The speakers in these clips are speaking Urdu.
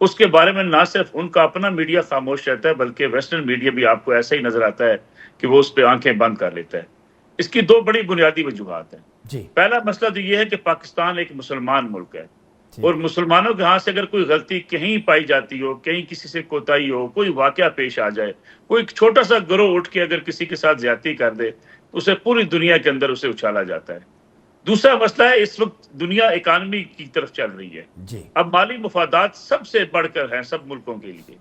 اس کے بارے میں نہ صرف ان کا اپنا میڈیا خاموش رہتا ہے بلکہ ویسٹرن میڈیا بھی آپ کو ایسا ہی نظر آتا ہے کہ وہ اس پہ آنکھیں بند کر لیتا ہے. اس کی دو بڑی بنیادی وجوہات ہیں. جی پہلا مسئلہ تو یہ ہے کہ پاکستان ایک مسلمان ملک ہے جی اور مسلمانوں کے ہاں سے اگر کوئی غلطی کہیں پائی جاتی ہو, کہیں کسی سے کوتاہی ہو, کوئی واقعہ پیش آ جائے, کوئی چھوٹا سا گروہ اٹھ کے اگر کسی کے ساتھ زیادتی کر دے تو اسے پوری دنیا کے اندر اسے اچھالا جاتا ہے. دوسرا مسئلہ ہے اس وقت دنیا اکانومی کی طرف چل رہی ہے. جی اب مالی مفادات سب سے بڑھ کر ہیں سب ملکوں کے لیے.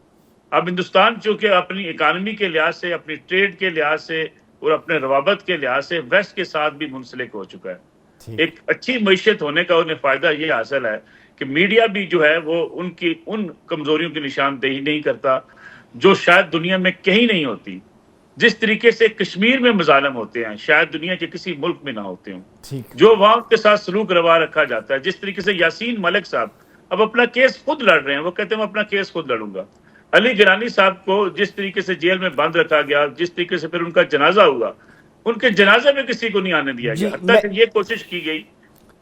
اب ہندوستان چونکہ اپنی اکانومی کے لحاظ سے, اپنی ٹریڈ کے لحاظ سے اور اپنے روابط کے لحاظ سے ویسٹ کے ساتھ بھی منسلک ہو چکا ہے. ٹھیک ایک اچھی معیشت ہونے کا انہیں فائدہ یہ حاصل ہے کہ میڈیا بھی جو ہے وہ ان کمزوریوں کی نشاندہی نہیں کرتا جو شاید دنیا میں کہیں نہیں ہوتی. جس طریقے سے کشمیر میں مظالم ہوتے ہیں شاید دنیا کے کسی ملک میں نہ ہوتے ہوں, ٹھیک جو وہاں کے ساتھ سلوک روا رکھا جاتا ہے. جس طریقے سے یاسین ملک صاحب اب اپنا کیس خود لڑ رہے ہیں, وہ کہتے ہیں میں اپنا کیس خود لڑوں گا. علی گرانی صاحب کو جس طریقے سے جیل میں بند رکھا گیا, جس طریقے سے پھر ان کا جنازہ ہوا, ان کے جنازے میں کسی کو نہیں آنے دیا جی گیا, حتیٰ کہ یہ کوشش کی گئی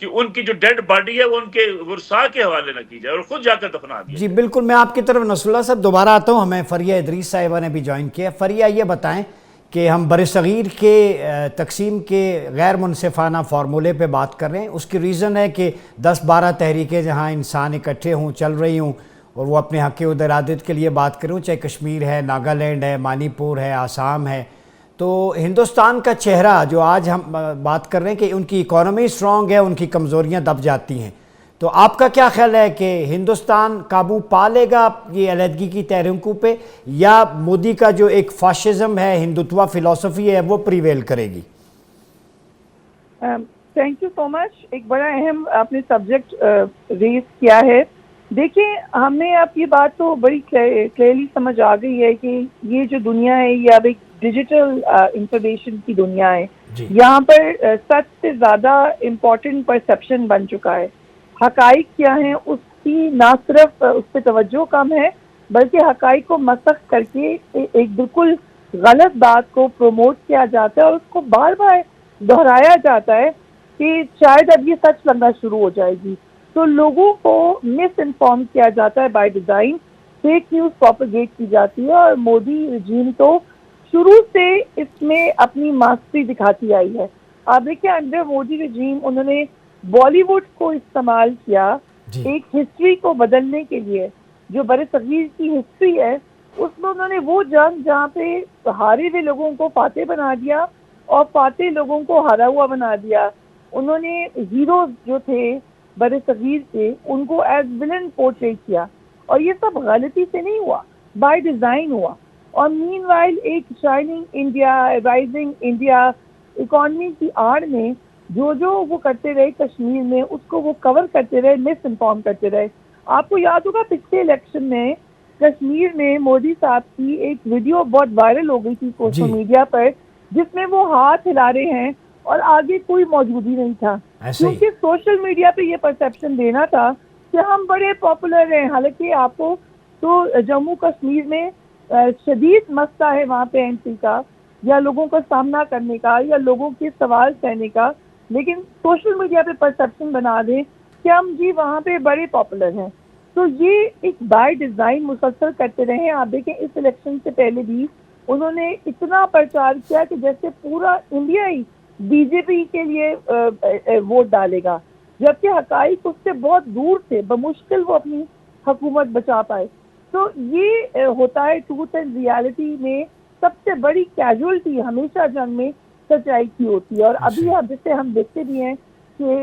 کہ ان کی جو ڈیڈ باڈی ہے وہ ان کے ورثاء کے حوالے نہ کی جائے اور خود جا کر دفنا دیا جی جائے. بالکل. میں آپ کی طرف نصر اللہ صاحب دوبارہ آتا ہوں. ہمیں فریہ ادریس صاحبہ نے بھی جوائن کیا. فریہ یہ بتائیں کہ ہم برصغیر کے تقسیم کے غیر منصفانہ فارمولے پہ بات کر رہے ہیں. اس کی ریزن ہے کہ 10-12 تحریکیں جہاں انسان اکٹھے ہوں, چل رہی ہوں اور وہ اپنے حق ارادت کے لیے بات کروں, چاہے کشمیر ہے, ناگالینڈ ہے, منی پور ہے, آسام ہے. تو ہندوستان کا چہرہ جو آج ہم بات کر رہے ہیں کہ ان کی اکانومی اسٹرانگ ہے, ان کی کمزوریاں دب جاتی ہیں, تو آپ کا کیا خیال ہے کہ ہندوستان قابو پا لے گا یہ علیحدگی کی تحریکوں پہ, یا مودی کا جو ایک فاشزم ہے, ہندوتوا فلسفی ہے, وہ پریویل کرے گی؟ تھینک یو سو مچ. ایک بڑا اہم آپ نے سبجیکٹ ریز کیا ہے. دیکھیں, ہمیں اب یہ بات تو بڑی کلیئرلی سمجھ آ گئی ہے کہ یہ جو دنیا ہے یہ اب ایک ڈیجیٹل انفارمیشن کی دنیا ہے. جی یہاں پر سچ سے زیادہ امپورٹنٹ پرسیپشن بن چکا ہے. حقائق کیا ہیں اس کی نہ صرف اس پہ توجہ کم ہے بلکہ حقائق کو مسخ کر کے ایک بالکل غلط بات کو پروموٹ کیا جاتا ہے اور اس کو بار بار دہرایا جاتا ہے کہ شاید اب یہ سچ لگنا شروع ہو جائے گی. تو لوگوں کو مس انفارم کیا جاتا ہے by design, fake news propagate کی جاتی ہے, اور مودی رجیم تو شروع سے اس میں اپنی ماسٹری دکھاتی آئی ہے. آپ دیکھیں انڈر مودی رجیم انہوں نے بالی ووڈ کو استعمال کیا جی ایک ہسٹری کو بدلنے کے لیے. جو برصغیر کی ہسٹری ہے اس میں انہوں نے وہ جنگ جہاں پہ ہارے ہوئے لوگوں کو فاتح بنا دیا اور فاتح لوگوں کو ہارا ہوا بنا دیا. انہوں نے ہیروز جو تھے برصغیر کے ان کو ایز ولن پورٹریٹ کیا, اور یہ سب غلطی سے نہیں ہوا, بائی ڈیزائن ہوا. اور مین وائل ایک shining India, rising India economy کی آڑ میں جو وہ کرتے رہے کشمیر میں, اس کو وہ کور کرتے رہے, مس انفارم کرتے رہے. آپ کو یاد ہوگا پچھلے الیکشن میں کشمیر میں مودی صاحب کی ایک ویڈیو بہت وائرل ہو گئی تھی سوشل میڈیا پر, جس میں وہ ہاتھ ہلا رہے ہیں اور آگے کوئی موجودی نہیں تھا, کیونکہ سوشل میڈیا پہ یہ پرسیپشن دینا تھا کہ ہم بڑے پاپولر ہیں. حالانکہ آپ کو تو جموں کشمیر میں شدید مسئلہ ہے وہاں پہ انٹری کا, یا لوگوں کا سامنا کرنے کا, یا لوگوں کے سوال کہنے کا, لیکن سوشل میڈیا پہ پرسیپشن بنا دیں کہ ہم جی وہاں پہ بڑے پاپولر ہیں. تو یہ ایک بائی ڈیزائن مسلسل کرتے رہے ہیں. آپ دیکھیں اس الیکشن سے پہلے بھی انہوں نے اتنا پرچار کیا کہ جیسے پورا انڈیا ہی بی جے پی کے لیے ووٹ ڈالے گا, جبکہ حقائق اس سے بہت دور تھے, بمشکل وہ اپنی حکومت بچا پائے. تو یہ ہوتا ہے ٹروتھ اینڈ ریالٹی میں سب سے بڑی کیجولٹی ہمیشہ جنگ میں سچائی کی ہوتی ہے. اور ابھی جسے ہم دیکھتے بھی ہیں کہ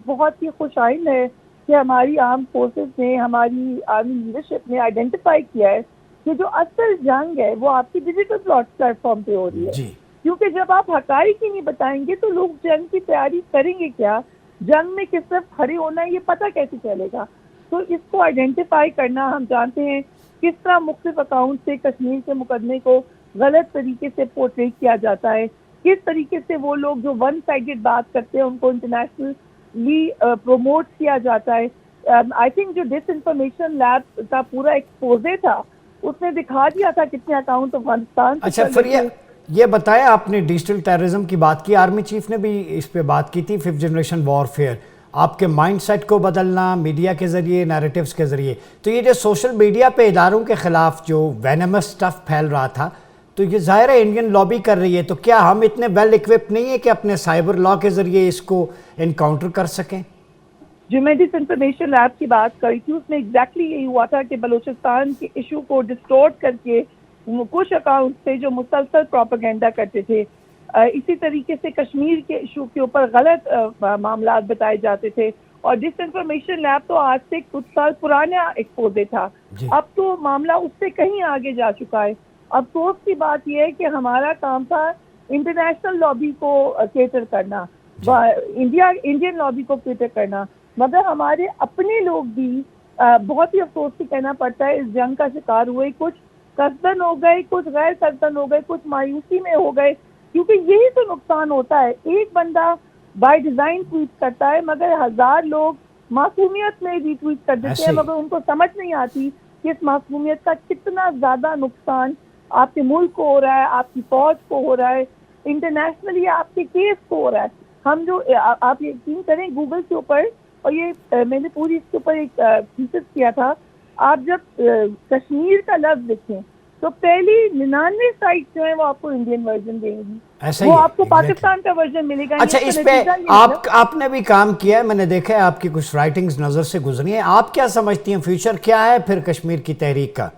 بہت ہی خوش آئند ہے کہ ہماری آرم فورسز نے, ہماری آرمی لیڈرشپ نے آئیڈینٹیفائی کیا ہے کہ جو اصل جنگ ہے وہ آپ کی ڈیجیٹل پلیٹ فارم پہ ہو رہی ہے. کیونکہ جب آپ حقائق ہی نہیں بتائیں گے تو لوگ جنگ کی تیاری کریں گے کیا, جنگ میں کس طرف کھڑے ہونا ہے یہ پتہ کیسے چلے گا. تو اس کو آئیڈینٹیفائی کرنا, ہم جانتے ہیں کس طرح مختلف اکاؤنٹ سے کشمیر کے مقدمے کو غلط طریقے سے پورٹریٹ کیا جاتا ہے, کس طریقے سے وہ لوگ جو ون سائیڈڈ بات کرتے ہیں ان کو انٹرنیشنلی پروموٹ کیا جاتا ہے. آئی تھنک جو ڈس انفارمیشن لیب کا پورا ایکسپوزے تھا اس نے دکھا دیا تھا کتنے اکاؤنٹ افغانستان. اچھا فریہ یہ بتایا, آپ نے ڈیجیٹل ٹیررزم کی بات کی, آرمی چیف نے بھی اس پہ بات کی تھی, 5th جنریشن وارفیئر. آپ کے مائنڈ سیٹ کو بدلنا میڈیا کے ذریعے، نیریٹیوز کے ذریعے. تو یہ جو سوشل میڈیا پہ اداروں کے خلاف جو وینمس سٹف پھیل رہا تھا، تو یہ ظاہر ہے انڈین لابی کر رہی ہے. تو کیا ہم اتنے ویل اکوپڈ نہیں ہیں کہ اپنے سائبر لا کے ذریعے اس کو انکاؤنٹر کر سکیں؟ جو میں ڈس انفارمیشن لیب کی بات کری تھی اس میں ایگزیکٹلی یہی ہوا تھا کہ بلوچستان کے ایشو کو ڈسٹورٹ کر کے کچھ اکاؤنٹ تھے جو مسلسل پروپیگنڈا کرتے تھے. اسی طریقے سے کشمیر کے ایشو کے اوپر غلط معاملات بتائے جاتے تھے. اور ڈس انفارمیشن لیب تو آج سے کچھ سال پرانا ایکسپوزے تھا. اب تو معاملہ اس سے کہیں آگے جا چکا ہے. افسوس کی بات یہ ہے کہ ہمارا کام تھا انٹرنیشنل لابی کو کیٹر کرنا، انڈین لابی کو کیٹر کرنا، مگر ہمارے اپنے لوگ بھی بہت ہی افسوس سے کہنا پڑتا ہے اس جنگ کا شکار ہوئے. کچھ قصدن ہو گئے، کچھ غیر قصدن ہو گئے، کچھ مایوسی میں ہو گئے، کیونکہ یہی تو نقصان ہوتا ہے. ایک بندہ بائی ڈیزائن ٹویٹ کرتا ہے مگر 1000 لوگ معصومیت میں ری ٹویٹ کر دیتے ہیں، مگر ان کو سمجھ نہیں آتی کہ اس معصومیت کا کتنا زیادہ نقصان آپ کے ملک کو ہو رہا ہے، آپ کی فوج کو ہو رہا ہے، انٹرنیشنلی آپ کے کیس کو ہو رہا ہے. ہم جو آپ یقین کریں گوگل کے اوپر، اور یہ میں نے پوری اس کے اوپر ایک تھیسس کیا تھا، آپ جب کشمیر کا لفظ لکھیں تو پہلی 99 سائٹ جو ہیں وہ آپ کو انڈین ورژن دیں گی، وہ آپ کو پاکستان کا ورژن ملے گا. اچھا، اس پہ آپ نے بھی کام کیا ہے، میں نے دیکھا ہے آپ کی کچھ رائٹنگز نظر سے گزری ہیں. آپ کیا سمجھتی ہیں فیوچر کیا ہے پھر کشمیر کی تحریک کا؟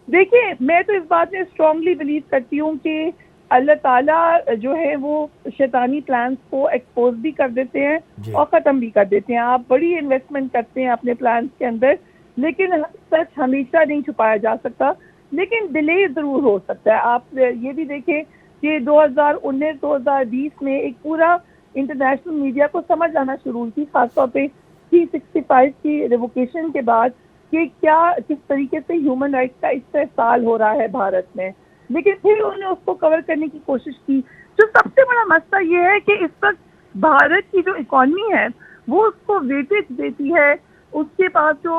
دیکھیے، میں تو اس بات میں اسٹرانگلی بلیو کرتی ہوں کہ اللہ تعالیٰ جو ہے وہ شیطانی پلانس کو ایکسپوز بھی کر دیتے ہیں اور ختم بھی کر دیتے ہیں. آپ بڑی انویسٹمنٹ کرتے ہیں اپنے پلانس کے اندر، لیکن سچ ہمیشہ نہیں چھپایا جا سکتا، لیکن ڈیلے ضرور ہو سکتا ہے. آپ یہ بھی دیکھیں کہ 2019-2020 میں ایک پورا انٹرنیشنل میڈیا کو سمجھ آنا شروع تھی، خاص طور پہ 365 کی ریووکیشن کے بعد، کہ کیا کس طریقے سے ہیومن رائٹس کا استحصال ہو رہا ہے بھارت میں. لیکن پھر انہوں نے اس کو کور کرنے کی کوشش کی. جو سب سے بڑا مسئلہ یہ ہے کہ اس وقت بھارت کی جو اکانومی ہے وہ اس کو ویٹیج دیتی ہے، اس کے پاس جو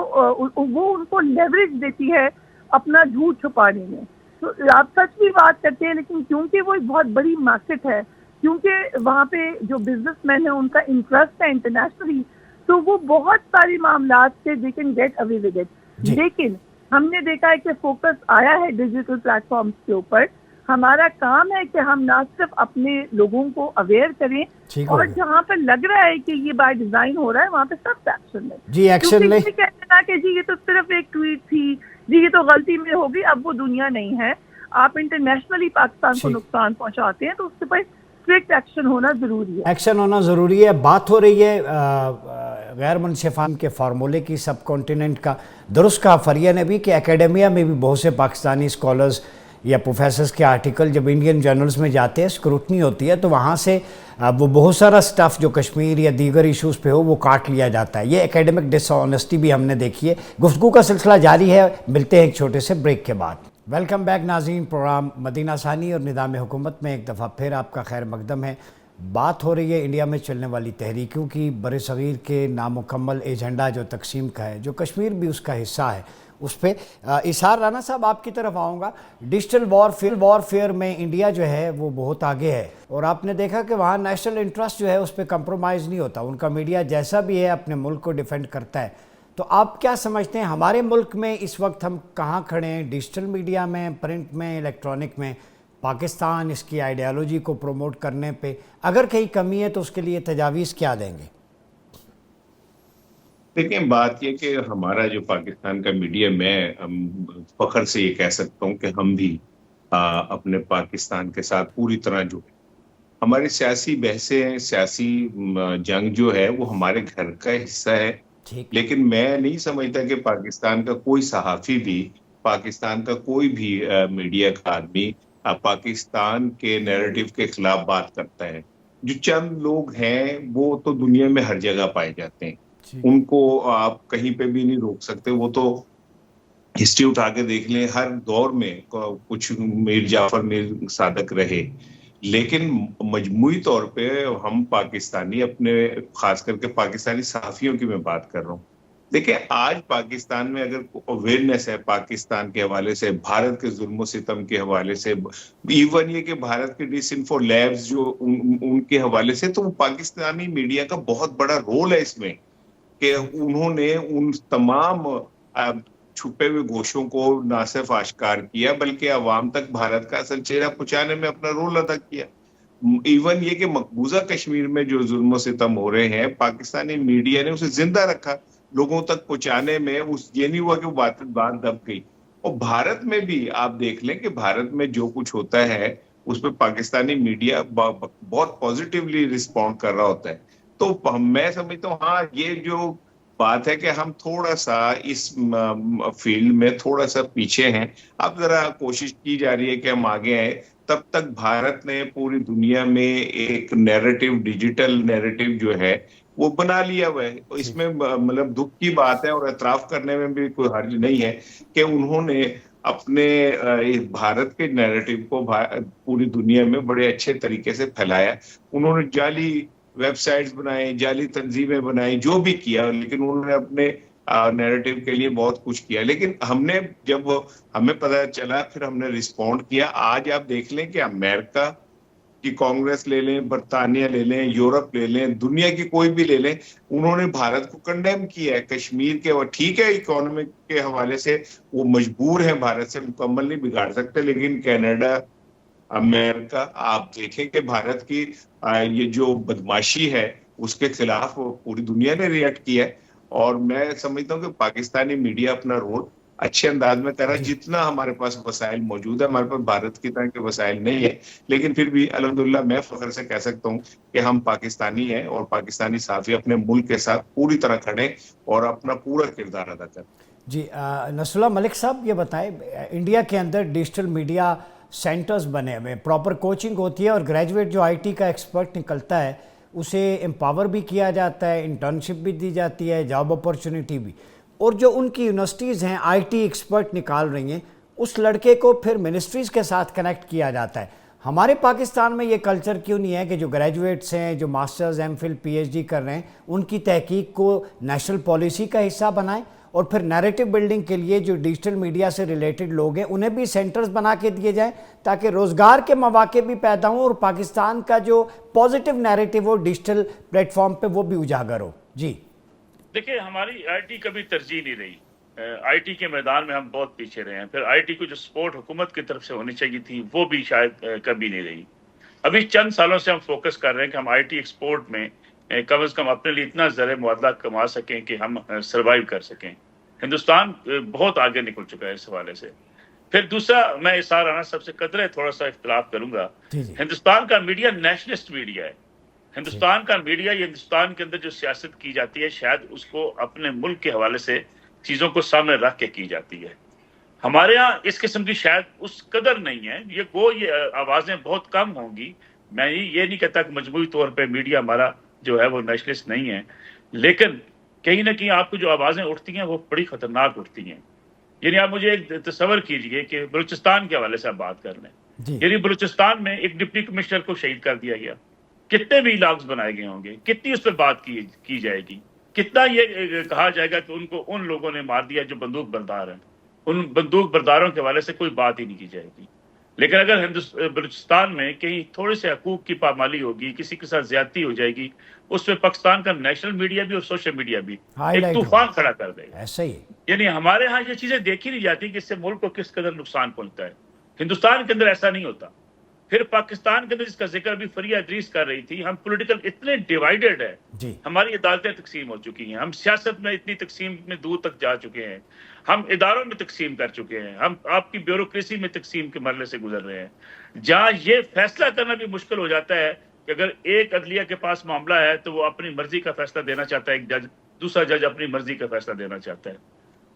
وہ ان کو لیوریج دیتی ہے اپنا جھوٹ چھپانے میں. تو آپ سچ بھی بات کرتے ہیں، لیکن کیونکہ وہ ایک بہت بڑی مارکیٹ ہے، کیونکہ وہاں پہ جو بزنس مین ہیں ان کا انٹرسٹ ہے انٹرنیشنلی، تو وہ بہت ساری معاملات سے they can get away with it. لیکن ہم نے دیکھا ہے کہ فوکس آیا ہے ڈیجیٹل پلیٹ فارمز کے اوپر. ہمارا کام ہے کہ ہم نہ صرف اپنے لوگوں کو اویئر کریں، اور جہاں پہ لگ رہا ہے کہ یہ بائی ڈیزائن ہو رہا ہے وہاں پہ سخت ایکشن لیں. ایکشن لیں. کہتے ہیں کہ جی یہ تو صرف ایک ٹویٹ تھی، جی یہ تو غلطی میں ہوگی، اب وہ دنیا نہیں ہے. آپ انٹرنیشنلی پاکستان کو نقصان پہنچاتے ہیں تو اس کے پر اسٹرکٹ ایکشن ہونا ضروری ہے. ایکشن ہونا ضروری ہے. بات ہو رہی ہے غیر منصفانہ کے فارمولے کی سب کانٹیننٹ کا. درست کہا فریہ نے بھی کہ اکیڈمیا میں بھی بہت سے پاکستانی اسکالرز یا پروفیسرز کے آرٹیکل جب انڈین جرنلز میں جاتے ہیں، اسکروٹنی ہوتی ہے، تو وہاں سے وہ بہت سارا سٹف جو کشمیر یا دیگر ایشوز پہ ہو وہ کاٹ لیا جاتا ہے. یہ اکیڈمک ڈس آنیسٹی بھی ہم نے دیکھی ہے. گفتگو کا سلسلہ جاری ہے، ملتے ہیں ایک چھوٹے سے بریک کے بعد. ویلکم بیک ناظرین. پروگرام مدینہ ثانی اور نظام حکومت میں ایک دفعہ پھر آپ کا خیر مقدم ہے. بات ہو رہی ہے انڈیا میں چلنے والی تحریکوں کی، بر صغیر کے نامکمل ایجنڈا جو تقسیم کا ہے، جو کشمیر بھی اس کا حصہ ہے، اس پہ. اسحار رانا صاحب آپ کی طرف آؤں گا. ڈیجیٹل وارفیئر میں انڈیا جو ہے وہ بہت آگے ہے، اور آپ نے دیکھا کہ وہاں نیشنل انٹرسٹ جو ہے اس پہ کمپرومائز نہیں ہوتا. ان کا میڈیا جیسا بھی ہے اپنے ملک کو ڈیفینڈ کرتا ہے. تو آپ کیا سمجھتے ہیں ہمارے ملک میں اس وقت ہم کہاں کھڑے ہیں؟ ڈیجیٹل میڈیا میں، پرنٹ میں، الیکٹرانک میں پاکستان اس کی آئیڈیالوجی کو پروموٹ کرنے پہ اگر کہیں کمی ہے تو اس کے لیے تجاویز کیا دیں گے؟ دیکھیں، بات یہ کہ ہمارا جو پاکستان کا میڈیا، میں فخر سے یہ کہہ سکتا ہوں کہ ہم بھی اپنے پاکستان کے ساتھ پوری طرح جڑے. ہماری سیاسی بحثیں، سیاسی جنگ جو ہے وہ ہمارے گھر کا حصہ ہے. لیکن میں نہیں سمجھتا کہ پاکستان کا کوئی صحافی بھی، پاکستان کا کوئی بھی میڈیا کا آدمی پاکستان کے نیریٹو کے خلاف بات کرتا ہے. جو چند لوگ ہیں وہ تو دنیا میں ہر جگہ پائے جاتے ہیں، ان کو آپ کہیں پہ بھی نہیں روک سکتے. وہ تو ہسٹری اٹھا کے دیکھ لیں، ہر دور میں کچھ میر جعفر، میر صادق رہے. لیکن مجموعی طور پہ ہم پاکستانی اپنے، خاص کر کے پاکستانی صحافیوں کی میں بات کر رہا ہوں، دیکھیں آج پاکستان میں اگر اویئرنیس ہے پاکستان کے حوالے سے، بھارت کے ظلم و ستم کے حوالے سے، ایون یہ کہ بھارت کے ڈس انفو لیبز جو ان کے حوالے سے، تو پاکستانی میڈیا کا بہت بڑا رول ہے اس میں کہ انہوں نے ان تمام چھپے ہوئے گوشوں کو نہ صرف آشکار کیا بلکہ عوام تک بھارت کا اصل چہرہ پہنچانے میں اپنا رول ادا کیا. ایون یہ کہ مقبوضہ کشمیر میں جو ظلم و ستم ہو رہے ہیں، پاکستانی میڈیا نے اسے زندہ رکھا لوگوں تک پہنچانے میں. یہ نہیں ہوا کہ وہ بات دب گئی. اور بھارت میں بھی آپ دیکھ لیں کہ بھارت میں جو کچھ ہوتا ہے اس پہ پاکستانی میڈیا بہت پازیٹیولی رسپونڈ کر رہا ہوتا ہے. تو میں سمجھتا ہوں ہاں یہ جو بات ہے کہ ہم تھوڑا سا اس فیلڈ میں تھوڑا سا پیچھے ہیں. اب ذرا کوشش کی جا رہی ہے کہ ہم آگے آئیں. تب تک بھارت نے پوری دنیا میں ایک نیریٹو، ڈیجیٹل نیریٹو جو ہے وہ بنا لیا ہوا ہے. اس میں مطلب دکھ کی بات ہے اور اعتراف کرنے میں بھی کوئی حرج نہیں ہے کہ انہوں نے اپنے بھارت کے نیریٹو کو پوری دنیا میں بڑے اچھے طریقے سے پھیلایا. انہوں نے جعلی ویب سائٹس بنائے، جعلی تنظیمیں بنائی، جو بھی کیا، لیکن انہوں نے اپنے نیریٹو کے لیے بہت کچھ کیا. لیکن ہم نے جب ہمیں پتہ چلا پھر ہم نے رسپونڈ کیا. آج آپ دیکھ لیں کہ امریکہ کی کانگریس لے لیں، برطانیہ لے لیں، یورپ لے لیں، دنیا کی کوئی بھی لے لیں، انہوں نے بھارت کو کنڈیم کیا ہے. کشمیر کے وہ ٹھیک ہے اکانومک کے حوالے سے وہ مجبور ہیں بھارت سے مکمل نہیں بگاڑ سکتے، لیکن کینیڈا، امریکہ، آپ دیکھیں کہ بھارت کی یہ جو بدماشی ہے اس کے خلاف پوری دنیا نے ریئیکٹ کیا ہے. اور میں سمجھتا ہوں کہ پاکستانی میڈیا اپنا رول اچھے انداز میں کر رہا ہے. جتنا ہمارے پاس وسائل موجود ہے، ہمارے پاس بھارت کی طرح کے وسائل نہیں ہے، لیکن پھر بھی الحمدللہ میں فخر سے کہہ سکتا ہوں کہ ہم پاکستانی ہیں اور پاکستانی صحافی اپنے ملک کے ساتھ پوری طرح کھڑے اور اپنا پورا کردار ادا کریں. جی نصر اللہ ملک صاحب یہ بتائیں، انڈیا کے اندر ڈیجیٹل میڈیا سینٹرز بنے ہوئے، پراپر کوچنگ ہوتی ہے اور گریجویٹ جو آئی ٹی کا ایکسپرٹ نکلتا ہے اسے امپاور بھی کیا جاتا ہے، انٹرنشپ بھی دی جاتی ہے، جاب اپرچونٹی بھی. اور جو ان کی یونیورسٹیز ہیں آئی ٹی ایکسپرٹ نکال رہی ہیں، اس لڑکے کو پھر منسٹریز کے ساتھ کنیکٹ کیا جاتا ہے. ہمارے پاکستان میں یہ کلچر کیوں نہیں ہے کہ جو گریجویٹس ہیں، جو masters, M Phil, P H D کر رہے ہیں، ان کی تحقیق کو نیشنل پالیسی کا حصہ بنائیں اور پھر نیریٹو بلڈنگ کے لیے جو ڈیجیٹل میڈیا سے ریلیٹڈ لوگ ہیں انہیں بھی سینٹرز بنا کے دیے جائیں تاکہ روزگار کے مواقع بھی پیدا ہوں اور پاکستان کا جو پازیٹیو نیریٹو ہو ڈیجیٹل پلیٹ فارم پہ وہ بھی اجاگر ہو. جی دیکھیں ہماری آئی ٹی کبھی ترجیح نہیں رہی. آئی ٹی کے میدان میں ہم بہت پیچھے رہے ہیں. پھر آئی ٹی کو جو سپورٹ حکومت کی طرف سے ہونی چاہیے تھی وہ بھی شاید کبھی نہیں رہی. ابھی چند سالوں سے ہم فوکس کر رہے ہیں کہ ہم آئی ٹی ایکسپورٹ میں کم از کم اپنے لیے اتنا زر معادلہ کما سکیں کہ ہم سروائیو کر سکیں. ہندوستان بہت آگے نکل چکا ہے اس حوالے سے. پھر دوسرا میں اظہار سب سے قدرے تھوڑا سا اختلاف کروں گا. ہندوستان کا میڈیا نیشنلسٹ میڈیا ہے. ہندوستان کا میڈیا، یہ ہندوستان کے اندر جو سیاست کی جاتی ہے شاید اس کو اپنے ملک کے حوالے سے چیزوں کو سامنے رکھ کے کی جاتی ہے. ہمارے ہاں اس قسم کی شاید اس قدر نہیں ہے. یہ آوازیں بہت کم ہوں گی. میں یہ نہیں کہتا کہ مجموعی طور پہ میڈیا ہمارا جو ہے وہ نیشنلسٹ نہیں ہے، لیکن کہیں نہ کہیں آپ کو جو آوازیں اٹھتی ہیں وہ بڑی خطرناک اٹھتی ہیں. یعنی آپ مجھے ایک تصور کیجئے کہ بلوچستان کے حوالے سے آپ بات کر لیں. یعنی بلوچستان میں ایک ڈپٹی کمشنر کو شہید کر دیا گیا. کتنے بھی لاگز بنائے گئے ہوں گے، کتنی اس پہ بات کی جائے گی، کتنا یہ کہا جائے گا کہ ان لوگوں نے مار دیا جو بندوق بردار ہیں. ان بندوق برداروں کے حوالے سے کوئی بات ہی نہیں کی جائے گی. لیکن اگر بلوچستان میں کہیں تھوڑے سے حقوق کی پامالی ہوگی، کسی کے ساتھ زیادتی ہو جائے گی، اس پہ پاکستان کا نیشنل میڈیا بھی اور سوشل میڈیا بھی ایک طوفان کھڑا کر دے گا. ایسا ہی یعنی ہمارے ہاں یہ چیزیں دیکھی نہیں جاتی کہ اس سے ملک کو کس قدر نقصان پہنچتا ہے. ہندوستان کے اندر ایسا نہیں ہوتا. پھر پاکستان کے اندر جس کا ذکر بھی فریہ ادریس کر رہی تھی، ہم پولیٹیکل اتنے ڈیوائیڈڈ ہے. ہماری عدالتیں تقسیم ہو چکی ہیں، ہم سیاست میں اتنی تقسیم میں دور تک جا چکے ہیں، ہم اداروں میں تقسیم کر چکے ہیں، ہم آپ کی بیوروکریسی میں تقسیم کے مرحلے سے گزر رہے ہیں، جہاں یہ فیصلہ کرنا بھی مشکل ہو جاتا ہے کہ اگر ایک عدلیہ کے پاس معاملہ ہے تو وہ اپنی مرضی کا فیصلہ دینا چاہتا ہے، ایک جج، دوسرا جج اپنی مرضی کا فیصلہ دینا چاہتا ہے.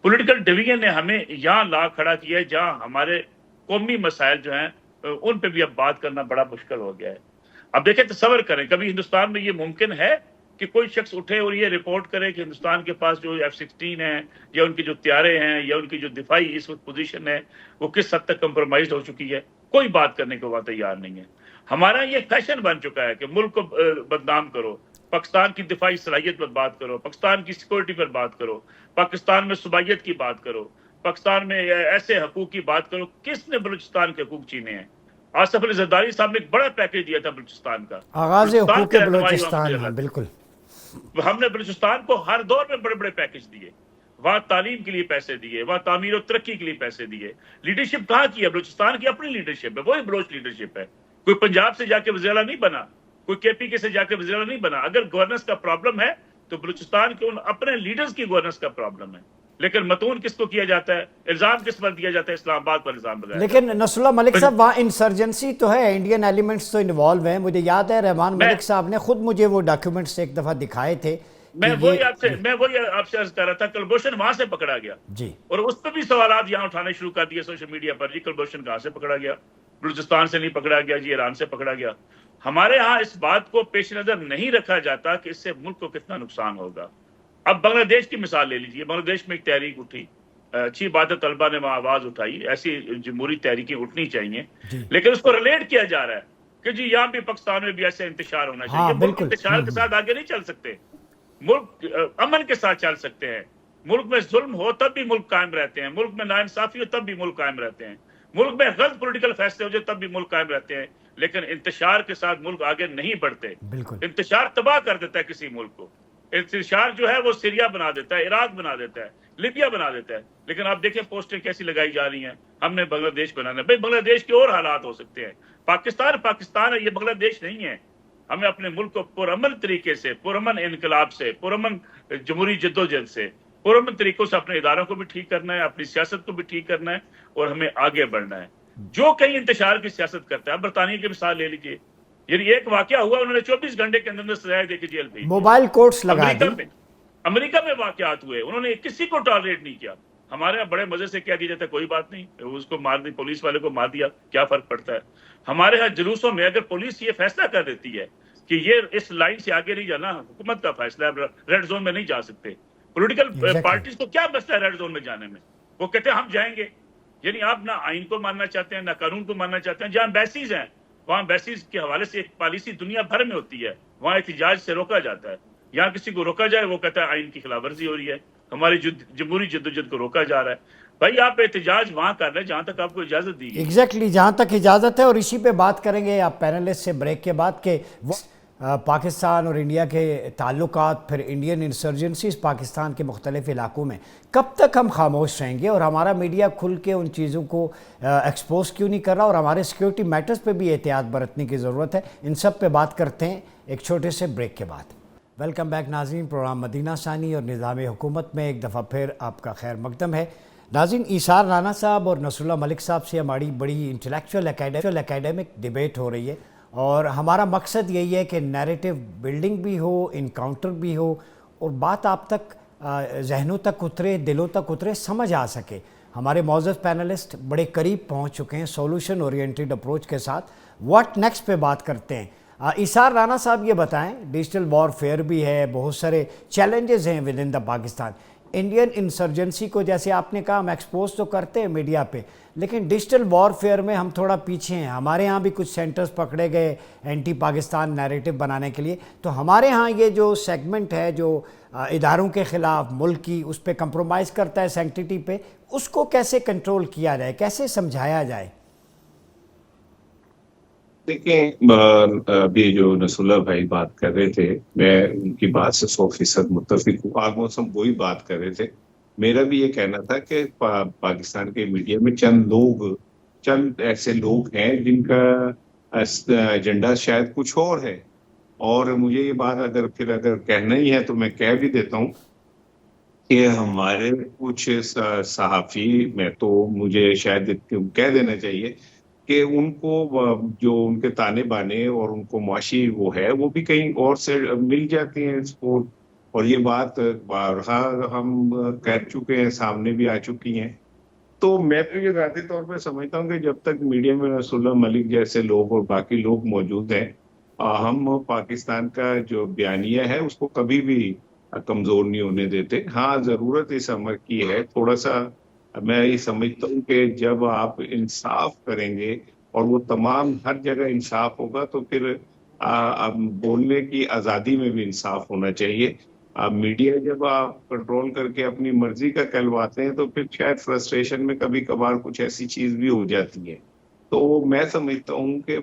پولیٹیکل ڈویژن نے ہمیں یہاں لا کھڑا کیا ہے جہاں ہمارے قومی مسائل جو ہیں ان پہ بھی اب بات کرنا بڑا مشکل ہو گیا ہے. اب دیکھیں، تصور کریں، کبھی ہندوستان میں یہ ممکن ہے کہ کوئی شخص اٹھے اور یہ رپورٹ کرے کہ ہندوستان کے پاس جو F-16 ہیں یا ان کی جو طیارے ہیں یا ان کی جو دفاعی اس وقت پوزیشن ہے وہ کس حد تک کمپرومائزڈ ہو چکی ہے؟ کوئی بات کرنے کو وہ تیار نہیں ہے. ہمارا یہ فیشن بن چکا ہے کہ ملک کو بدنام کرو، پاکستان کی دفاعی صلاحیت پر بات کرو، پاکستان کی سیکورٹی پر بات کرو، پاکستان میں صوبائیت کی بات کرو، پاکستان میں ایسے حقوق کی بات کرو. کس نے بلوچستان کے حقوق چھینے ہیں؟ آصف علی زرداری صاحب نے ایک بڑا پیکیج دیا تھا بلوچستان کا، آغاز بلوچستان حقوق کے رہنمائی بلوچستان. ہاں بالکل. ہم نے بلوچستان کو ہر دور میں بڑے بڑے پیکیج دیے، وہاں تعلیم کے لیے پیسے دیے، وہاں تعمیر و ترقی کے لیے پیسے دیے. لیڈرشپ کہاں کی ہے؟ بلوچستان کی اپنی لیڈرشپ ہے، وہی بلوچ لیڈرشپ ہے. کوئی پنجاب سے جا کے وزیر اعلیٰ نہیں بنا، کوئی کے پی کے سے جا کے وزیر اعلیٰ نہیں بنا. اگر گورننس کا پرابلم ہے تو بلوچستان کے ان اپنے لیڈرز کی گورننس کا پرابلم ہے. لیکن متون کس کو کیا جاتا ہے؟ الزام کس پر دیا جاتا ہے؟ اسلام آباد پر الزام لگایا جاتا ہے. لیکن نصر اللہ ملک صاحب وہاں انسرجنسی تو ہے، انڈین ایلیمنٹس تو انوالو ہیں. مجھے یاد ہے رحمان ملک صاحب نے خود مجھے وہ ڈاکیومنٹس ایک دفعہ دکھائے تھے. میں وہی آپ سے عرض کر رہا تھا، کلبھوشن وہاں سے پکڑا گیا جی، اور اس پہ بھی سوالات یہاں اٹھانے شروع کر دیے سوشل میڈیا پر. جی کلبھوشن کہاں سے پکڑا گیا؟ بلوچستان سے نہیں پکڑا گیا جی، ایران سے پکڑا گیا. ہمارے ہاں اس بات کو پیش نظر نہیں رکھا جاتا کہ اس سے ملک کو کتنا نقصان ہوگا. اب بنگلہ دیش کی مثال لے لیجیے. بنگلہ دیش میں ایک تحریک اٹھی، اچھی بات ہے طلبہ نے وہاں آواز اٹھائی، ایسی جمہوری تحریکیں اٹھنی چاہیے، لیکن اس کو ریلیٹ کیا جا رہا ہے کہ جی یہاں بھی پاکستان میں بھی ایسے انتشار ہونا چاہیے. ملک انتشار کے ساتھ آگے نہیں چل سکتے، ملک امن کے ساتھ چل سکتے ہیں. ملک میں ظلم ہو تب بھی ملک قائم رہتے ہیں، ملک میں ناانصافی ہو تب بھی ملک قائم رہتے ہیں، ملک میں غلط پولیٹیکل فیصلے ہو جائے تب بھی ملک قائم رہتے ہیں. لیکن انتشار کے ساتھ ملک آگے نہیں بڑھتے. انتشار تباہ کر دیتا ہے کسی ملک کو. انتشار جو ہے وہ سیریا بنا دیتا ہے، عراق بنا دیتا ہے، لیبیا بنا دیتا ہے. لیکن آپ دیکھیں پوسٹیں کیسی لگائی جا رہی ہیں، ہم نے بنگلہ دیش بنانا ہے. بھائی بنگلہ دیش کے اور حالات ہو سکتے ہیں، پاکستان ہے، یہ بنگلہ دیش نہیں ہے. ہمیں اپنے ملک کو پرامن طریقے سے، پرامن انقلاب سے، پرامن جمہوری جدوجہد سے، پرامن طریقوں سے اپنے اداروں کو بھی ٹھیک کرنا ہے، اپنی سیاست کو بھی ٹھیک کرنا ہے اور ہمیں آگے بڑھنا ہے. جو کہیں انتشار کی سیاست کرتا ہے، برطانیہ کی مثال لے لیجیے. یعنی ایک واقعہ ہوا، انہوں نے 24 گھنٹے کے اندر سزا دے کے جیل بھیج. موبائل کورٹس لگا دی. امریکہ میں واقعات ہوئے، انہوں نے کسی کو ٹالریٹ نہیں کیا. ہمارے یہاں بڑے مزے سے کیا دیا جاتا ہے، کوئی بات نہیں، اس کو مار دی، پولیس والے کو مار دیا، کیا فرق پڑتا ہے. ہمارے ہاں جلوسوں میں اگر پولیس یہ فیصلہ کر دیتی ہے کہ یہ اس لائن سے آگے نہیں جانا، حکومت کا فیصلہ ہے، ریڈ زون میں نہیں جا سکتے. پولیٹیکل پارٹیز کو کیا مسئلہ ہے ریڈ زون میں جانے میں؟ وہ کہتے ہیں ہم جائیں گے. یعنی آپ نہ آئین کو ماننا چاہتے ہیں، نہ قانون کو ماننا چاہتے ہیں. جہاں ایمبیسیز ہیں وہاں ایمبیسیز کے حوالے سے ایک پالیسی دنیا بھر میں ہوتی ہے، وہاں احتجاج سے روکا جاتا ہے. یہاں کسی کو روکا جائے وہ کہتا ہے آئین کی خلاف ورزی ہو رہی ہے، ہماری جمہوری جدوجہد کو روکا جا رہا ہے. بھائی آپ احتجاج وہاں کر رہے ہیں جہاں تک آپ کو اجازت دی گئی. ایگزیکٹلی جہاں تک اجازت ہے. اور اسی پہ بات کریں گے آپ پینلسٹ سے بریک کے بعد کہ پاکستان اور انڈیا کے تعلقات، پھر انڈین انسرجنسیز پاکستان کے مختلف علاقوں میں کب تک ہم خاموش رہیں گے، اور ہمارا میڈیا کھل کے ان چیزوں کو ایکسپوز کیوں نہیں کر رہا، اور ہمارے سیکیورٹی میٹرز پہ بھی احتیاط برتنے کی ضرورت ہے. ان سب پہ بات کرتے ہیں ایک چھوٹے سے بریک کے بعد. ویلکم بیک ناظرین، پروگرام مدینہ ثانی اور نظام حکومت میں ایک دفعہ پھر آپ کا خیر مقدم ہے. ناظرین، ایثار رانا صاحب اور نصر اللہ ملک صاحب سے ہماری بڑی انٹلیکچوئل اکیڈمک ڈیبیٹ ہو رہی ہے، اور ہمارا مقصد یہی ہے کہ نیریٹو بلڈنگ بھی ہو، انکاؤنٹر بھی ہو، اور بات آپ تک ذہنوں تک اترے، دلوں تک اترے، سمجھ آ سکے. ہمارے معزز پینلسٹ بڑے قریب پہنچ چکے ہیں سولوشن اورینٹڈ اپروچ کے ساتھ. واٹ نیکسٹ پہ بات کرتے ہیں. ایثار رانا صاحب یہ بتائیں، ڈیجیٹل وار فیئر بھی ہے، بہت سارے چیلنجز ہیں with in the Pakistan. Indian insurgency کو جیسے آپ نے کہا ہم ایکسپوز تو کرتے ہیں میڈیا پہ، لیکن ڈیجیٹل وار فیئر میں ہم تھوڑا پیچھے ہیں. ہمارے ہاں بھی کچھ سینٹرز پکڑے گئے اینٹی پاکستان نیریٹو بنانے کے لیے. تو ہمارے ہاں یہ جو سیگمنٹ ہے جو اداروں کے خلاف ملک کی، اس پہ کمپرومائز کرتا ہے سینکٹیٹی پہ، اس کو کیسے کنٹرول کیا جائے، کیسے سمجھایا جائے؟ دیکھیں، ابھی جو نصر اللہ بھائی بات کر رہے تھے، میں ان کی بات سے 100% متفق ہوں. آلموسٹ ہم وہی بات کر رہے تھے. میرا بھی یہ کہنا تھا کہ پاکستان کے میڈیا میں چند ایسے لوگ ہیں جن کا ایجنڈا شاید کچھ اور ہے. اور مجھے یہ بات اگر کہنا ہی ہے تو میں کہہ بھی دیتا ہوں کہ ہمارے کچھ صحافی، میں تو مجھے شاید کہہ دینا چاہیے کہ ان کو جو ان کے تانے بانے اور ان کو معاشی وہ ہے، وہ بھی کہیں اور سے مل جاتی ہیں سپورٹ. اور یہ بات بارہا ہم کہہ چکے ہیں، سامنے بھی آ چکی ہیں. تو میں تو یہ ذاتی طور پہ سمجھتا ہوں کہ جب تک میڈیا میں نصر اللہ ملک جیسے لوگ اور باقی لوگ موجود ہیں، ہم پاکستان کا جو بیانیہ ہے اس کو کبھی بھی کمزور نہیں ہونے دیتے. ہاں، ضرورت اس امر کی ہے تھوڑا سا. میں یہ سمجھتا ہوں کہ جب آپ انصاف کریں گے اور وہ تمام ہر جگہ انصاف ہوگا تو پھر بولنے کی آزادی میں بھی انصاف ہونا چاہیے. میڈیا جب آپ کنٹرول کر کے اپنی مرضی کا کہلواتے ہیں تو پھر شاید فرسٹریشن میں کبھی کبھار کچھ ایسی چیز بھی ہو جاتی ہے. تو میں سمجھتا ہوں کہ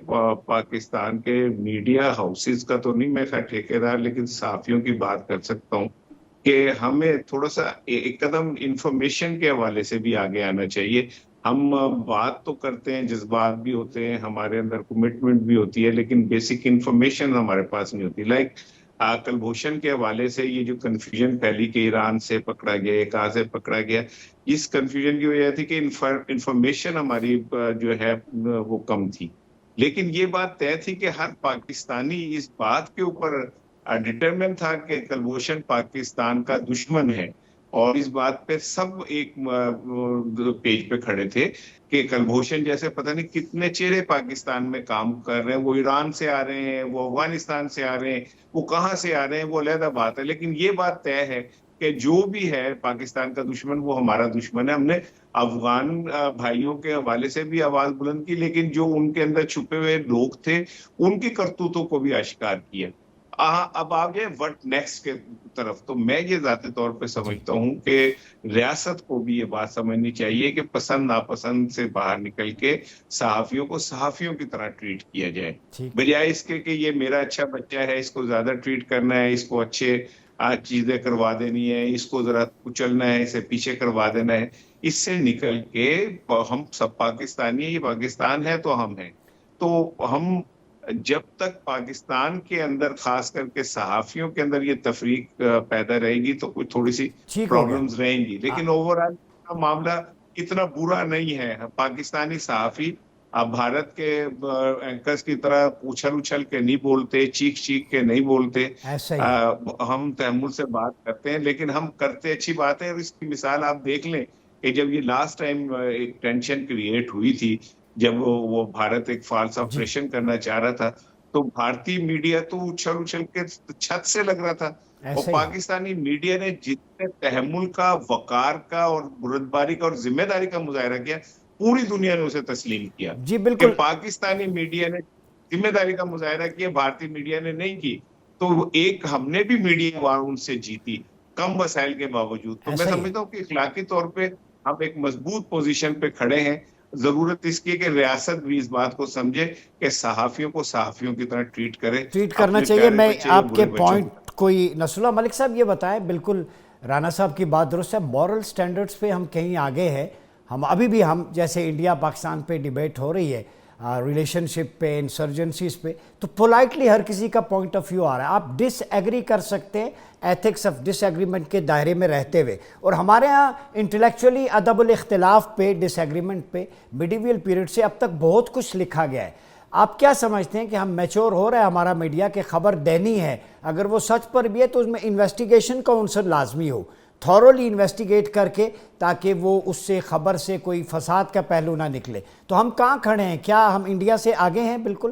پاکستان کے میڈیا ہاؤسز کا تو نہیں میں خیر ٹھیکیدار، لیکن صحافیوں کی بات کر سکتا ہوں کہ ہمیں تھوڑا سا ایک قدم انفارمیشن کے حوالے سے بھی آگے آنا چاہیے. ہم بات تو کرتے ہیں، جذبات بھی ہوتے ہیں، ہمارے اندر کمٹمنٹ بھی ہوتی ہے، لیکن بیسک انفارمیشن ہمارے پاس نہیں ہوتی. لائک کلبھوشن کے حوالے سے یہ جو کنفیوژن پھیلی کہ ایران سے پکڑا گیا، کہاں سے پکڑا گیا، اس کنفیوژن کی وجہ تھی کہ انفارمیشن ہماری جو ہے وہ کم تھی. لیکن یہ بات طے تھی کہ ہر پاکستانی اس بات کے اوپر ڈٹرمن تھا کہ کلبھوشن پاکستان کا دشمن ہے، اور اس بات پہ سب ایک پیج پہ کھڑے تھے کہ کلبھوشن جیسے پتہ نہیں کتنے چہرے پاکستان میں کام کر رہے ہیں، وہ ایران سے آ رہے ہیں، وہ افغانستان سے آ رہے ہیں، وہ کہاں سے آ رہے ہیں وہ علیحدہ بات ہے. لیکن یہ بات طے ہے کہ جو بھی ہے پاکستان کا دشمن وہ ہمارا دشمن ہے. ہم نے افغان بھائیوں کے حوالے سے بھی آواز بلند کی، لیکن جو ان کے اندر چھپے ہوئے لوگ تھے ان کی کرتوتوں کو بھی آشکار کیا. اب آگے وٹ نیکسٹ کے طرف تو میں یہ ذاتی طور پہ سمجھتا ہوں کہ ریاست کو بھی یہ بات سمجھنی چاہیے کہ پسند ناپسند سے باہر نکل کے صحافیوں کو صحافیوں کی طرح ٹریٹ کیا جائے، بجائے اس کے کہ یہ میرا اچھا بچہ ہے، اس کو زیادہ ٹریٹ کرنا ہے، اس کو اچھے چیزیں کروا دینی ہے، اس کو ذرا کچلنا ہے، اسے پیچھے کروا دینا ہے. اس سے نکل کے ہم سب پاکستانی ہیں، یہ پاکستان ہے تو ہم ہیں. تو ہم جب تک پاکستان کے اندر خاص کر کے صحافیوں کے اندر یہ تفریق پیدا رہے گی تو کچھ تھوڑی سی پرابلمز رہیں گی. لیکن اوورآل معاملہ اتنا برا نہیں ہے. پاکستانی صحافی اب بھارت کے اینکرز کی طرح اچھل کے نہیں بولتے، چیخ کے نہیں بولتے. ہم تحمل سے بات کرتے ہیں، لیکن ہم کرتے اچھی بات ہے. اور اس کی مثال آپ دیکھ لیں کہ جب یہ لاسٹ ٹائم ایک ٹینشن کریٹ ہوئی تھی، جب وہ بھارت ایک فالس آپریشن کرنا چاہ رہا تھا، تو بھارتی میڈیا تو اچھل کے چھت سے لگ رہا تھا، اور پاکستانی میڈیا نے جتنے تحمل کا، وقار کا اور بردباری کا اور ذمہ داری کا مظاہرہ کیا، پوری دنیا نے اسے تسلیم کیا. جی بالکل. کہ پاکستانی میڈیا نے ذمہ داری کا مظاہرہ کیا، بھارتی میڈیا نے نہیں کی. تو ایک ہم نے بھی میڈیا ان سے جیتی کم وسائل کے باوجود. تو میں سمجھتا ہوں کہ اخلاقی طور پہ ہم ایک مضبوط پوزیشن پہ کھڑے ہیں. ضرورت اس کی کہ ریاست بھی اس بات کو سمجھے کہ صحافیوں کو صحافیوں کی طرح ٹریٹ کرنا چاہیے. میں آپ کے پوائنٹ کوئی نصراللہ ملک صاحب یہ بتائیں، بالکل رانا صاحب کی بات درست ہے، مورل سٹینڈرڈز پہ ہم کہیں آگے ہیں. ہم ابھی بھی ہم جیسے انڈیا پاکستان پہ ڈیبیٹ ہو رہی ہے، ریلیشن شپ پہ، انسرجنسیز پہ، تو پولائٹلی ہر کسی کا پوائنٹ آف ویو آ رہا ہے. آپ ڈس ایگری کر سکتے ہیں ایتھکس آف ڈس ایگریمنٹ کے دائرے میں رہتے ہوئے، اور ہمارے ہاں انٹلیکچولی ادب الاختلاف پہ، ڈس ایگریمنٹ پہ میڈیول پیریڈ سے اب تک بہت کچھ لکھا گیا ہے. آپ کیا سمجھتے ہیں کہ ہم میچور ہو رہا ہے ہمارا میڈیا کہ خبر دینی ہے، اگر وہ سچ پر بھی ہے تو اس میں انویسٹیگیشن کا عنصر لازمی ہو، تھورولی انویسٹیگیٹ کر کے، تاکہ وہ اس سے خبر سے کوئی فساد کا پہلو نہ نکلے. تو ہم کہاں کھڑے ہیں؟ کیا ہم انڈیا سے آگے ہیں؟ بالکل.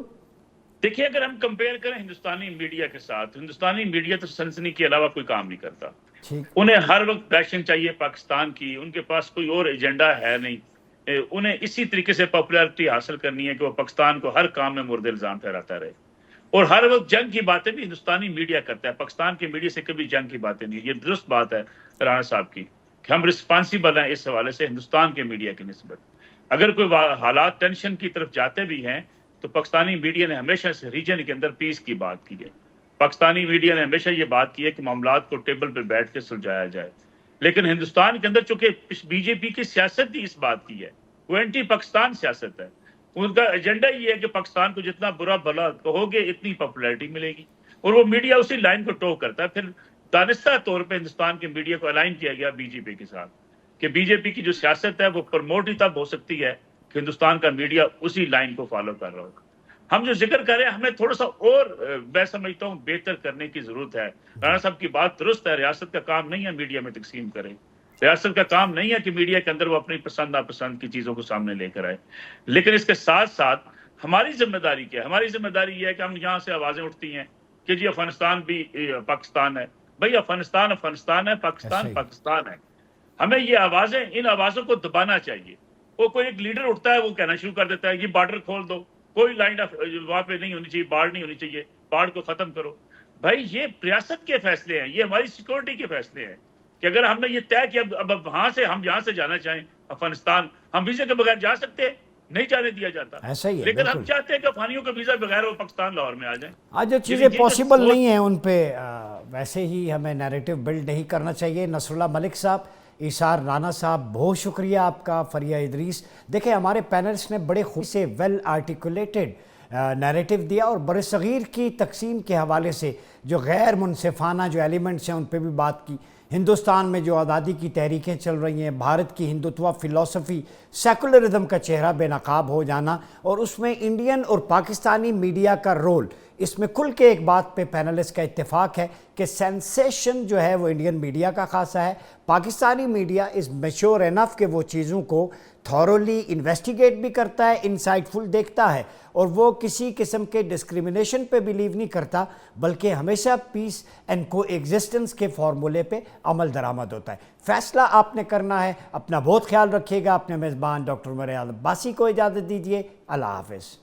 دیکھیے، اگر ہم کمپیئر کریں ہندوستانی میڈیا کے ساتھ، ہندوستانی میڈیا تو سنسنی کے علاوہ کوئی کام نہیں کرتا. انہیں ہر وقت بیشنگ چاہیے پاکستان کی، ان کے پاس کوئی اور ایجنڈا ہے نہیں. انہیں اسی طریقے سے پاپولیرٹی حاصل کرنی ہے کہ وہ پاکستان کو ہر کام میں مورد الزام ٹھہراتا رہے. اور ہر وقت جنگ کی باتیں بھی ہندوستانی میڈیا کرتا ہے. پاکستان کے میڈیا سے کبھی جنگ کی باتیں نہیں. یہ درست بات ہے رانا صاحب کی کہ ہم رسپانسیبل ہیں اس حوالے سے ہندوستان کے میڈیا کی نسبت. اگر کوئی حالات ٹینشن کی طرف جاتے بھی ہیں تو پاکستانی میڈیا نے ہمیشہ اس ریجن کے اندر پیس کی بات کی ہے. پاکستانی میڈیا نے ہمیشہ یہ بات کی ہے کہ معاملات کو ٹیبل پہ بیٹھ کے سلجھایا جائے. لیکن ہندوستان کے اندر چونکہ بی جے پی کی سیاست بھی اس بات کی ہے، وہ اینٹی پاکستان سیاست ہے. ان کا ایجنڈا یہ ہے کہ پاکستان کو جتنا برا بھلا کہو گے اتنی پاپولیرٹی ملے گی، اور وہ میڈیا اسی لائن کو ٹو کرتا ہے. پھر دانستہ طور پہ ہندوستان کے میڈیا کو الائن کیا گیا بی جے پی کے ساتھ کہ بی جے پی کی جو سیاست ہے وہ پروموٹ ہی تب ہو سکتی ہے کہ ہندوستان کا میڈیا اسی لائن کو فالو کر رہا ہوگا. ہم جو ذکر کر رہے ہیں ہمیں تھوڑا سا اور میں سمجھتا ہوں بہتر کرنے کی ضرورت ہے. رانا صاحب کی بات درست ہے، ریاست کا کام نہیں ہے میڈیا میں تقسیم کرے. ریاست کا کام نہیں ہے کہ میڈیا کے اندر وہ اپنی پسند ناپسند کی چیزوں کو سامنے لے کر آئے. لیکن اس کے ساتھ ساتھ ہماری ذمہ داری کیا ہے؟ ہماری ذمہ داری یہ ہے کہ ہم یہاں سے آوازیں اٹھتی ہیں کہ جی افغانستان بھی پاکستان ہے. بھائی افغانستان افغانستان ہے، پاکستان پاکستان ہے. ہمیں یہ آوازیں، ان آوازوں کو دبانا چاہیے. وہ کوئی ایک لیڈر اٹھتا ہے، وہ کہنا شروع کر دیتا ہے یہ بارڈر کھول دو، کوئی لائن وہاں پہ نہیں ہونی چاہیے، بارڈر نہیں ہونی چاہیے. پہاڑ کو ختم کرو. بھائی یہ ریاست کے فیصلے ہیں, یہ ہماری سیکورٹی کے فیصلے ہیں کہ اگر ہم نے یہ طے کیا اب وہاں سے ہم یہاں سے جانا چاہیں افغانستان, ہم ویزے کے بغیر جا سکتے ہیں, نہیں جانے دیا جاتا. ایسا ہی ہے, لیکن ہم بالکل. چاہتے ہیں کہ افغانیوں کا ویزا بغیر وہ پاکستان لاہور میں آ جائیں. آج جو چیزیں یہ پاسبل سوچ- نہیں ہیں ان پہ ویسے ہی ہمیں نیریٹو بلڈ نہیں کرنا چاہیے. نصر اللہ ملک صاحب, ایثار رانا صاحب, بہت شکریہ آپ کا. فریہ ادریس, دیکھیں ہمارے پینلسٹ نے بڑے خوب سے ویل آرٹیکولیٹڈ نیریٹو دیا, اور بر صغیر کی تقسیم کے حوالے سے جو غیر منصفانہ جو ایلیمنٹس ہیں ان پہ بھی بات کی. ہندوستان میں جو آزادی کی تحریکیں چل رہی ہیں, بھارت کی ہندوتوا فلسفی, سیکولرزم کا چہرہ بے نقاب ہو جانا, اور اس میں انڈین اور پاکستانی میڈیا کا رول, اس میں کھل کے ایک بات پہ پینلسٹ کا اتفاق ہے کہ سینسیشن جو ہے وہ انڈین میڈیا کا خاصا ہے. Pakistani media is mature enough کہ وہ چیزوں کو تھورولی انویسٹیگیٹ بھی کرتا ہے, انسائٹ فل دیکھتا ہے, اور وہ کسی قسم کے ڈسکریمنیشن پہ بلیو نہیں کرتا, بلکہ ہمیشہ پیس اینڈ کو ایگزسٹنس کے فارمولے پہ عمل درآمد ہوتا ہے. فیصلہ آپ نے کرنا ہے. اپنا بہت خیال رکھیے گا. اپنے میزبان ڈاکٹر عمر عباسی کو اجازت دیجیے. اللہ حافظ.